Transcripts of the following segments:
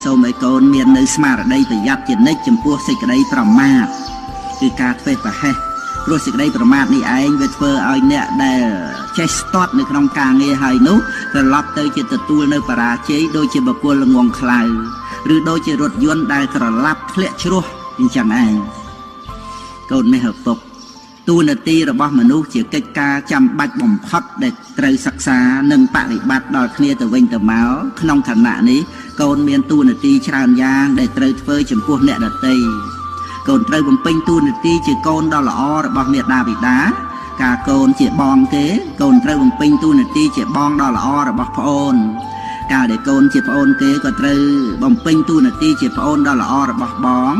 សូមឲ្យកូនមាននៅស្មារតីប្រយ័ត្នជានិច្ចចំពោះសេចក្តីប្រមាទគឺការធ្វេសប្រហែសព្រោះសេចក្តីប្រមាទនេះឯងវាធ្វើឲ្យអ្នកដែលចេះស្ទាត់នៅក្នុងការងារហើយនោះត្រឡប់ទៅជាទទួលនៅបរាជ័យដូចជាបុគ្គលល្ងងខ្លៅឬដូចជារថយន្តដែលក្រឡាប់ធ្លាក់ជ្រោះអញ្ចឹងឯងកូននេះឪពុកតួនាទីរបស់មនុស្សជាកិច្ចការចាំបាច់បំផុតដែលត្រូវសិក្សានិងបប្រតិបត្តិដល់គ្នាទៅវិញទៅមកក្នុងឋានៈនេះកូនមានតួនាទីច្រើនយ៉ាងដែលត្រូវធ្វើចំពោះអ្នកដទៃកូនត្រូវបំពេញតួនាទីជាកូនដ៏ល្អរបស់មាតាបិតាការកូនជាបងគេកូនត្រូវបំពេញតួនាទីជាបងដ៏ល្អរបស់ប្អូនកាលដែលកូនជាប្អូនគេក៏ត្រូវបំពេញតួនាទីជាប្អូនដ៏ល្អរបស់បង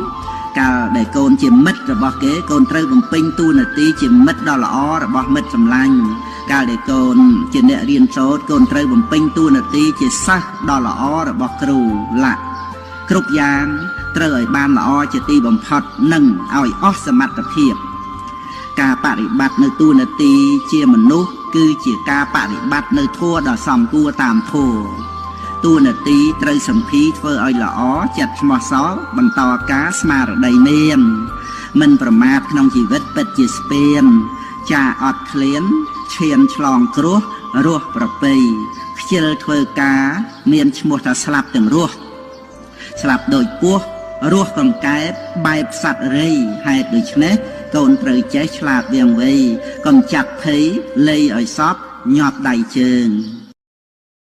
កាលដែលកូនជាមិត្តរបស់គេកូនត្រូវបំពេញតួនាទីជាមិត្តដ៏ល្អរបស់មិត្តសម្លាញ់កាលដែលកូនជាអ្នករៀនសូត្រកូនត្រូវបំពេញតួនាទីជាសិស្សដ៏ល្អរបស់គ្រូឡាក់គ្រប់យ៉ាងត្រូវឲ្យបានល្អជាទីបំផុតនិងឲ្យអស់សមត្ថភាពការបប្រតិបត្តិនៅតួនាទីជាមនុស្សគឺជាការបប្រតិបត្តិនៅធម៌ដ៏សមគួរតាមធម៌តួនាទីត្រូវសម្ភារធ្វើឲ្យល្អចិត្តឆ្មោះសរបន្តការស្មារតីមានមិនប្រមាទក្នុងជីវិតពិតជាស្ពានចាអត់ឃ្លានឈានឆ្លងគ្រោះរស់ប្រពៃខ្ជិលធ្វើការមានឈ្មោះថាស្លាប់ទាំងរស់ស្លាប់ដូចពស់រស់កង្កែបបែបសត្វរៃហេតុដូច្នេះកូនត្រូវចេះឆ្លាតវាងវៃកុំចាត់ភ័យលៃឲ្យសពញាប់ដៃជើង